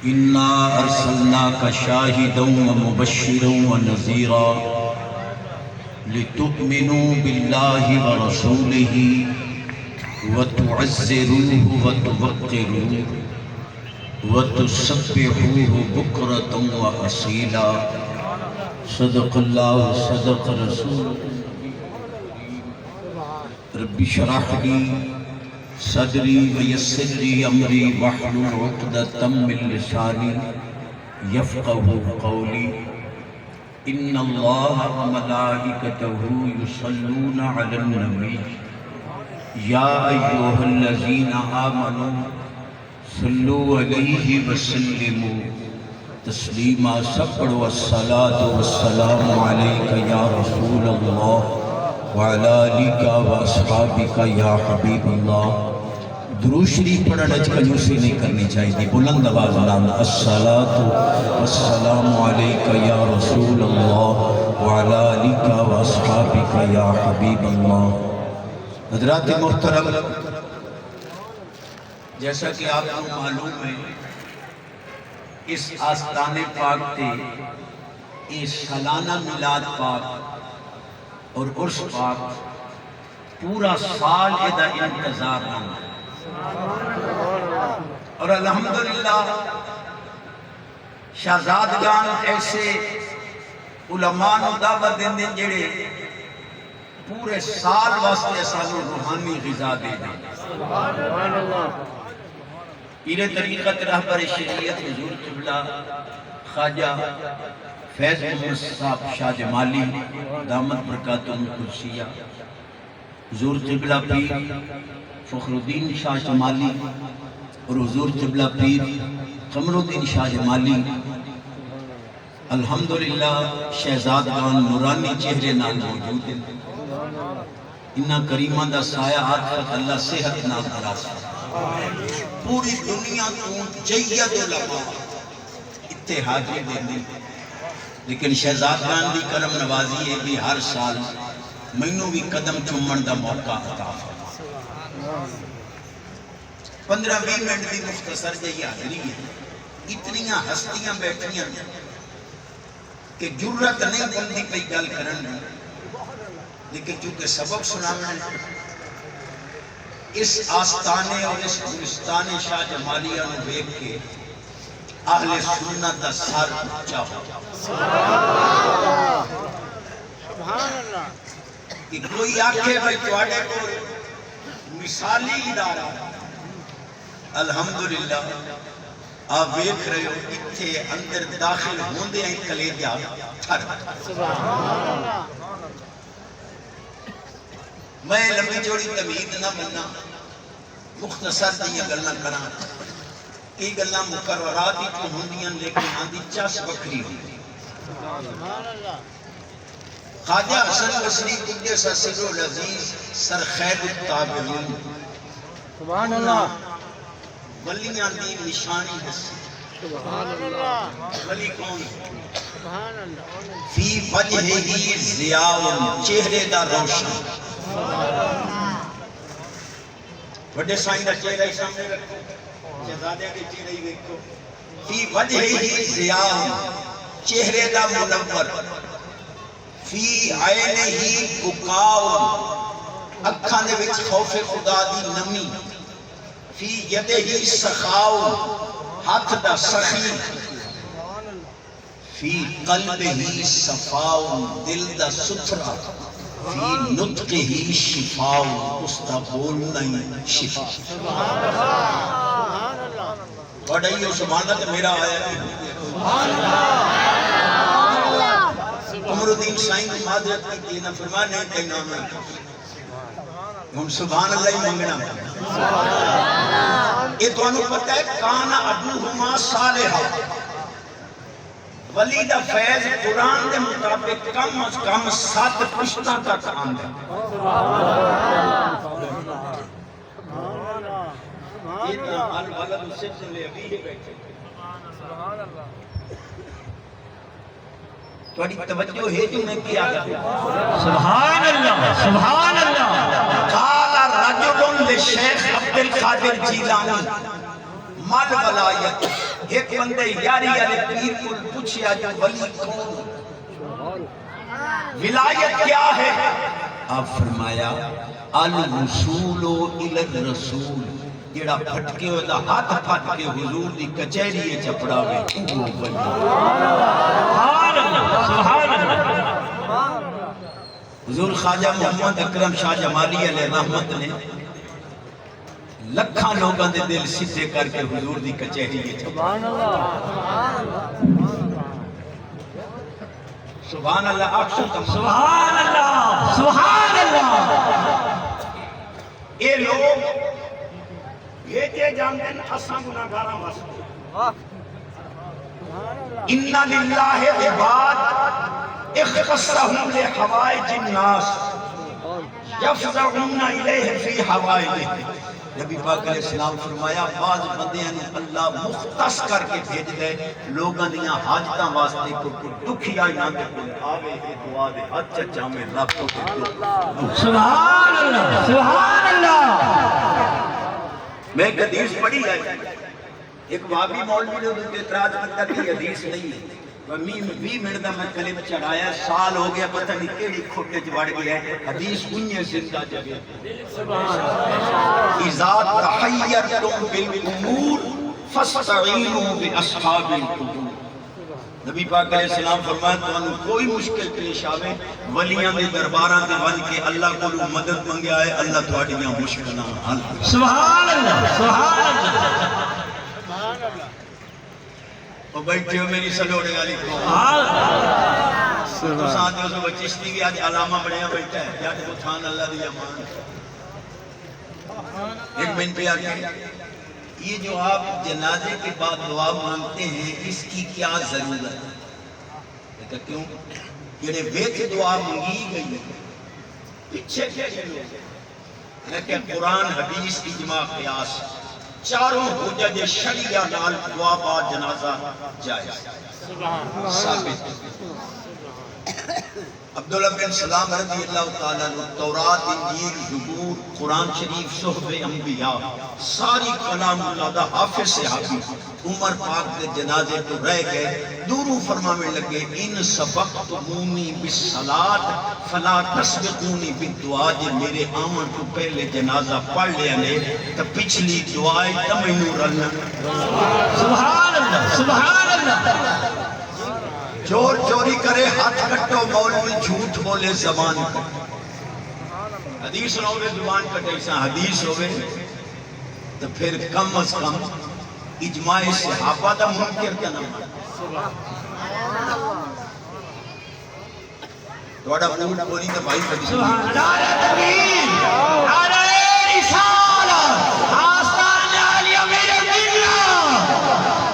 إنا أرسلناك شاهدا ومبشرا ونذيرا لتؤمنوا بالله ورسوله وتعزروه وتوقروه وتسبحوه بكرة وأصيلا صدق الله صدق رسوله رب اشرح لي صدری ویسر لی امری واحلل عقدۃ من لسانی یفقهوا قولی ان اللہ وملائکتہ یصلون علی النبی یا ایھا الذین آمنوا صلوا علیہ وسلموا تسلیما سب پڑھو الصلاۃ والسلام علیک یا رسول اللہ وعلی آلک واصحابک یا حبیب اللہ۔ درود شریف پڑھنے کی کنجوسی نہیں کرنی چاہیے، بلند آواز نام الصلاۃ والسلام علیک یا رسول اللہ وعلی آلک واصحابک یا حبیب اللہ۔ حضرات محترم، جیسا کہ آپ کو معلوم ہے اس آستان پاک تے اس سالانہ میلاد پاک اور عرس پاک پورا سال ادا انتظار نہ اور الحمدللہ شہزادگان ایسے علماء نو دعوت دیں جڑے پورے سال واسطے سانو روحانی غذا دے دیں۔ پیر طریقت رہبر شریعت حضور قبلہ خواجہ فیض محمد صاحب شاہ جمالی دامت برکاتہم القدسیہ، حضور قبلہ پیر فخر الدین شاہ جمالی اور حضور قبلہ پیر قمر الدین شاہ جمالی الحمدللہ شہزادگان نورانی چہرے نال موجود ہیں۔ انہاں کریماں دا سایہ عاطفت اللہ صحت نال دراز پوری دنیا کو جید علماء اتحادی دیندے، لیکن شہزادگان دی کرم نوازی ہے کہ ہر سال مینوں بھی قدم چومن دا موقع عطا فرما۔ 15-20 منٹ دی مختصر جہی حاضری ہے، اتنیاں ہستیاں بیٹھیاں کہ جرت نہیں بندی پہ گل کرن دی، لیکن چونکہ سبق سنانا اس آستانے اور اس گلستان شاہ جمالیہ نو دیکھ کے اہل سنت دا سر اونچا ہو سبحان اللہ کہ کوئی آکھے بھائی تواڈے کو مثالی ادارہ الحمدللہ آپ دیکھ رہے ہو اتھے اندر داخل ہوندے ہیں کلیجہ تھر سبحان اللہ۔ میں لمبی چوڑی تمہید نہ بننا، مختصر دیاں گلاں کراں، کئی گلاں مقررات ہی تو ہوندیاں لیکن آندھی چس بکری ہوندی۔ خواجہ حسن بصری قدس سر العزیز سر خیر التابعین سبحان اللہ ولیاں دی نشانی ہستی۔ سبحان اللہ ولی کون؟ سبحان اللہ فی وجہہ ضیاء چہرے دا روشن۔ بڑے سائیں دا چہرہ ہی سامنے رکھو، شہزادے کے چہرہ ہی دیکھو۔ فی وجہہ ضیاء چہرے دا منور، فی عینہ بکاء اکھاں دے وچ خوف خدا دی نمی، فی یدہ سخاء ہاتھ دا سخی، فی قلبہ صفاء دل دا ستھرا، فی نطقہ شفاء اس دا بولنا ہی شفا۔ سبحان اللہ بڑا ہی ہو سبحان اللہ میرا آیا ہے سبحان اللہ۔ قمر الدین سائیں کی معذرت کی دینا فرمانے کے نام ہے ہم سبحان اللہ ہی منگنا۔ یہ تو انہوں پتہ ہے کانا ابوہما صالحہ، ولی دا فیض قرآن دے مطابق کم از کم 7 پشتہ تک آندھا۔ یہ تو الولد صرف لے ابھی ہی بیٹھے۔ تھوڑی توجہ ہے جو میں کیا گا سبحان اللہ سبحان اللہ۔ قال رجل للشیخ عبد القادر جیلانی مال ولایت ایک بندے یاری والے پیر کو پوچھیا جو ولی کون، ولایت کیا ہے؟ آپ فرمایا الوصول الی الرسول، جڑا پھٹکے ہوئے دا ہاتھ پھٹ کے حضور دی کچہری چپڑاوے وہ ولی۔ سبحان اللہ سبحان اللہ۔ حضور خواجہ محمد اکرم شاہ جمالی علیہ رحمت نے لکھاں لوگاں دے دل سیدھے کر کے حضور دی کچہری سبحان اللہ سبحان اللہ۔ آپ سبحان اللہ سبحان اللہ۔ اے لوگ بھیجے جاندے ہیں اساں گناہگاراں واسطے۔ ان للہ عباد اختصهم لحوائج الناس یفزعون الیہ فی حوائجہ۔ نبی پاک علیہ السلام فرمایا بعض بندیاں نے اللہ مختص کر کے بھیج دے لوگاں دیاں حاجتاں واسطے کوئی دکھیا نہ دے کوئی آوے تے دعا دے ہاتھ چچا میں رب تو سبحان اللہ سبحان اللہ۔ میں ایک حدیث پڑھی ہے، ایک وابی مولوی نے ان کے اعتراض کرتا کہ یہ حدیث نہیں ہے، 20 منٹ دا میں کلم چڑھایا، سال ہو گیا پتہ نہیں کیڑی کھوٹے چ وڑ گیا ہے، حدیث انہیں زندہ جگہ۔ اذا تحیرتم بالامور فاستعینوا باصحاب القبور۔ نبی پاک علیہ السلام فرمایا تانوں کوئی مشکل پیش آوے ولیاں دے درباراں تے ون کے اللہ کولوں مدد منگیا ہے، اللہ تہاڈیاں مشکلاں حل۔ سبحان اللہ سبحان اللہ۔ اور بیٹھے ہو میری سلوڑے والی قوم، تو ساتھ میں چشتی بھی آج علامہ بڑھیا بیٹھا ہے، یا کہ تھان اللہ دی امان۔ ایک منٹ پہ آگے، یہ جو آپ جنازے کے بعد دعا مانگتے ہیں اس کی کیا ضرورت ہے؟ کہتا کیوں؟ یہ ویچ دعا مانگی گئی پیچھے کیا لوگ لیکن قرآن حدیث اجماع قیاس چاروں حجج شریعہ نال دعا با جنازہ جائز ثابت۔ عبداللہ بن سلام رضی اللہ تعالیٰ عنہ تورات انجیل زبور قرآن شریف صحف انبیاء ساری کلام اللہ دا حافظ صحابی عمر پاک دے جنازے تو رہ گئے، دوروں فرمانے لگے ان سبقتمونی بالصلاۃ فلا تسبقونی بالدعاء، جے میرے آمن تو پہلے جنازہ پڑھ لیا نے تو پچھلی دعائیں تمہیں رلنا۔ سبحان اللہ سبحان اللہ۔ چور چوری کرے ہاتھ کٹو، مولوی جھوٹ بولے زبان کٹو۔ حدیث ہوئے زبان کٹے سا حدیث ہوئے تو پھر کم از کم اجماع صحابہ دا منکر کا نام۔ توڑا موڈ بولی تو بھائی حدیث نعرہ تکبیر نعرہ رسالت آستان عالیہ میرے قبلہ۔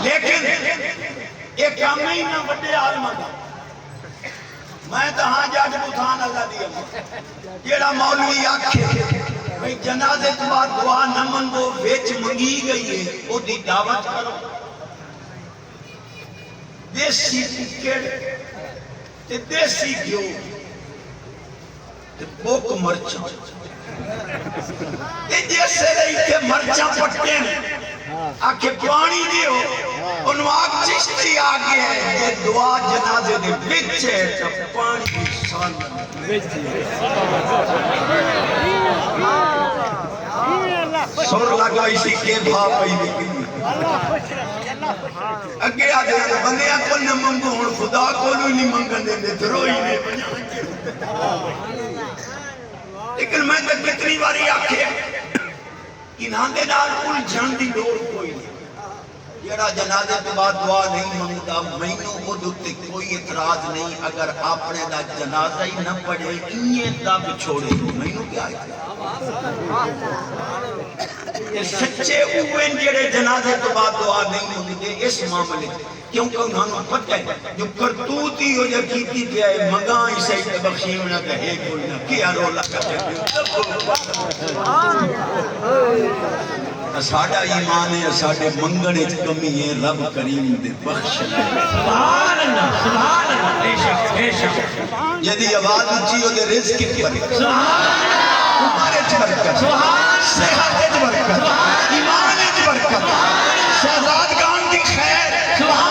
لیکن ایک کام نہیں نہ بڑے عالمہ دا، میں تو ہاں جا کے بتھان اللہ دیا جیڑا مولوی آکھے بھئی جنازے تو بعد دعا نہ منگو ویچ منگی گئی ہے وہ دی دعوت کرو۔ دیسی ککڑ تے دیسی گیو تے بوک مرچاں تے جیسے رہی تے مرچاں پٹے آکھے پانی دیو انہوں آگ چشتی آگے ہے یہ دعا جنازے دے بچے تو پانی سان سور لگا اسی کے بھا پئی بکی اگے آدھے بندیاں کو نہ منگو ہون خدا کو نہیں منگن دے دروئی نے لیکن میں تو کتنی باری آکھے انہاں دے نال الجھن دی لوڑ کوئی نہیں، جیڑا جنازے کے بعد دعا نہیں منگتا مینوں خود تے کوئی اعتراض نہیں، اگر اپنے دا جنازہ ہی نہ پڑھے انہیں دب چھوڑے مینوں کیا ہے؟ سچے اوین جیڑے جنازے کے بعد دعا نہیں منگتے اس معاملے کیونکہ انہوں نے پتہ ہے جو کرتوتی ہو جا کیتی پہ ہے مگاں اسے بخشی ہونا کہے کوئی نہ کیا رولا کرتے ساڑھا ایمان ہے ساڑھے منگنے کمی ہے رب کریم دے بخش سبحان اللہ سبحان اللہ۔ بے شک بے شک یدی آواز اچھی ہو دے رزق کی برکت، عمر کی برکت، صحت کی برکت، ایمان کی برکت، شہزادگان کی خیر